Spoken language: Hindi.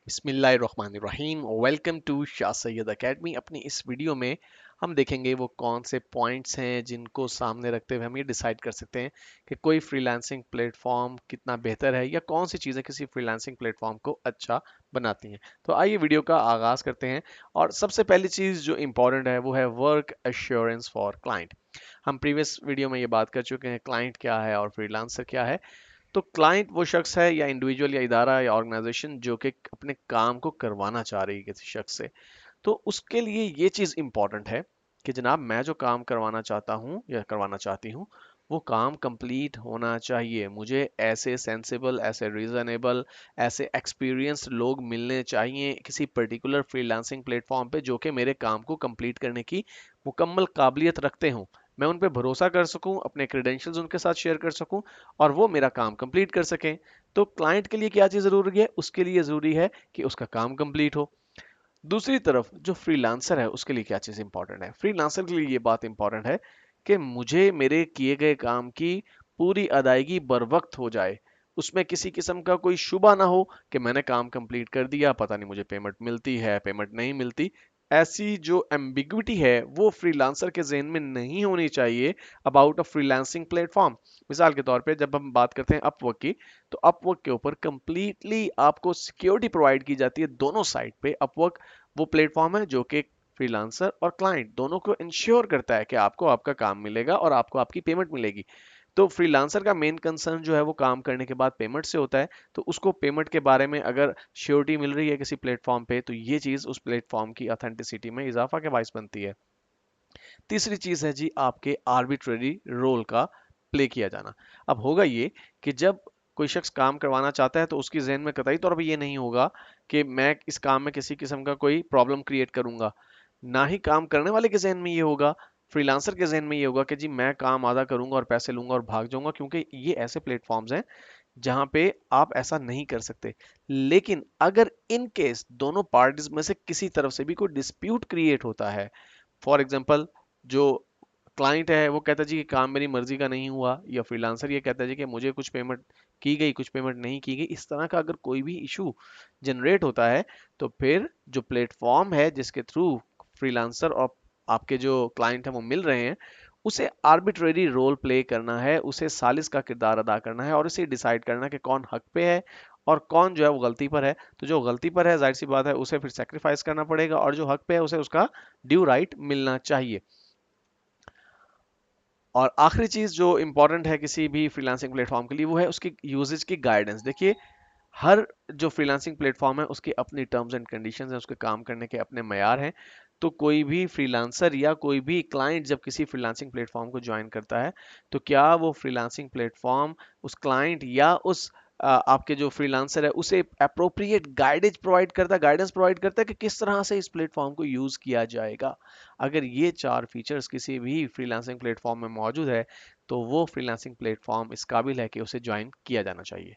बिस्मिल्लाहिर्रहमानिर्रहीम। Welcome to Shah Syed academy. अपनी इस वीडियो में हम देखेंगे वो कौन से पॉइंट्स हैं जिनको सामने रखते हुए हम ये डिसाइड कर सकते हैं कि कोई फ्रीलांसिंग प्लेटफॉर्म कितना बेहतर है या कौन सी चीज़ें किसी फ्रीलांसिंग प्लेटफॉर्म को अच्छा बनाती हैं। तो आइए वीडियो का आगाज़ करते हैं। और सबसे पहली चीज़ जो इम्पोर्टेंट है वो है वर्क एश्योरेंस फॉर क्लाइंट। हम प्रीवियस वीडियो में ये बात कर चुके हैं क्लाइंट क्या है और फ्रीलांसर क्या है। तो क्लाइंट वो शख्स है या इंडिविजुअल या इदारा या ऑर्गेनाइजेशन जो कि अपने काम को करवाना चाह रही है किसी शख्स से। तो उसके लिए ये चीज़ इंपॉर्टेंट है कि जनाब मैं जो काम करवाना चाहता हूँ या करवाना चाहती हूँ वो काम कंप्लीट होना चाहिए। मुझे ऐसे सेंसिबल, ऐसे रीजनेबल, ऐसे एक्सपीरियंस्ड लोग मिलने चाहिए किसी पर्टिकुलर फ्रीलांसिंग प्लेटफॉर्म पे जो कि मेरे काम को कंप्लीट करने की मुकम्मल काबिलियत रखते हों। मैं उन पे भरोसा कर सकूं, अपने क्रेडेंशियल्स उनके साथ शेयर कर सकूं और वो मेरा काम कंप्लीट कर सकें। तो क्लाइंट के लिए क्या चीज़ ज़रूरी है? उसके लिए ज़रूरी है कि उसका काम कंप्लीट हो। दूसरी तरफ जो फ्रीलांसर है उसके लिए क्या चीज़ इंपॉर्टेंट है? फ्रीलांसर के लिए ये बात इंपॉर्टेंट है कि मुझे मेरे किए गए काम की पूरी अदायगी बर वक्त हो जाए। उसमें किसी किस्म का कोई शुबा ना हो कि मैंने काम कंप्लीट कर दिया, पता नहीं मुझे पेमेंट मिलती है, पेमेंट नहीं मिलती। ऐसी जो एम्बिग्विटी है वो फ्रीलांसर के ज़हन में नहीं होनी चाहिए अबाउट अ फ्रीलांसिंग प्लेटफॉर्म। मिसाल के तौर पे जब हम बात करते हैं अपवर्क की, तो अपवर्क के ऊपर कंप्लीटली आपको सिक्योरिटी प्रोवाइड की जाती है दोनों साइड पे। अपवर्क वो प्लेटफॉर्म है जो कि फ्रीलांसर और क्लाइंट दोनों को इंश्योर करता है कि आपको आपका काम मिलेगा और आपको आपकी पेमेंट मिलेगी। तो फ्रीलांसर का मेन कंसर्न जो है वो काम करने के बाद पेमेंट से होता है। तो उसको पेमेंट के बारे में अगर श्योरिटी मिल रही है किसी प्लेटफॉर्म पे तो ये चीज़ उस प्लेटफॉर्म की ऑथेंटिसिटी में इजाफा के बायस बनती है। तीसरी चीज़ है जी आपके आर्बिट्रेरी रोल का प्ले किया जाना। अब होगा ये कि जब कोई शख्स काम करवाना चाहता है तो उसकी जहन में कतई तौर पे ये नहीं होगा कि मैं इस काम में किसी किस्म का कोई प्रॉब्लम क्रिएट करूंगा। ना ही काम करने वाले के जहन में ये होगा, फ्रीलांसर के जहन में ये होगा कि जी मैं काम आधा करूंगा और पैसे लूंगा और भाग जाऊंगा, क्योंकि ये ऐसे प्लेटफॉर्म्स हैं जहां पे आप ऐसा नहीं कर सकते। लेकिन अगर इन केस दोनों पार्टीज में से किसी तरफ से भी कोई डिस्प्यूट क्रिएट होता है, फॉर एग्जाम्पल जो क्लाइंट है वो कहता है जी कि काम मेरी मर्जी का नहीं हुआ, या फ्रीलांसर ये कहता है जी कि मुझे कुछ पेमेंट की गई, कुछ पेमेंट नहीं की गई, इस तरह का अगर कोई भी इशू जनरेट होता है तो फिर जो प्लेटफॉर्म है जिसके थ्रू फ्रीलांसर और आपके जो क्लाइंट है वो मिल रहे हैं, उसे आर्बिट्रेरी रोल प्ले करना है, उसे सालिस का किरदार अदा करना है और इसे डिसाइड करना है कि कौन हक पे है और कौन जो है वो गलती पर है। तो जो गलती पर है जाहिर सी बात है उसे फिर सेक्रीफाइस करना पड़ेगा और जो हक पे है उसे उसका ड्यू राइट मिलना चाहिए। और आखिरी चीज जो इंपॉर्टेंट है किसी भी फ्रीलांसिंग प्लेटफॉर्म के लिए वो है उसकी यूजेज की गाइडेंस। देखिए, हर जो फ्रीलांसिंग प्लेटफॉर्म है उसकी अपनी टर्म्स एंड कंडीशंस हैं, उसके काम करने के अपने मयार हैं। तो कोई भी फ्रीलांसर या कोई भी क्लाइंट जब किसी फ्रीलांसिंग प्लेटफॉर्म को ज्वाइन करता है तो क्या वो फ्रीलांसिंग प्लेटफॉर्म उस क्लाइंट या उस आपके जो फ्रीलांसर है उसे अप्रोप्रिएट गाइडेंस प्रोवाइड करता है कि किस तरह से इस प्लेटफॉर्म को यूज किया जाएगा। अगर ये चार फीचर्स किसी भी फ्रीलांसिंग प्लेटफॉर्म में मौजूद है तो वो फ्रीलांसिंग प्लेटफॉर्म इस काबिल है कि उसे ज्वाइन किया जाना चाहिए।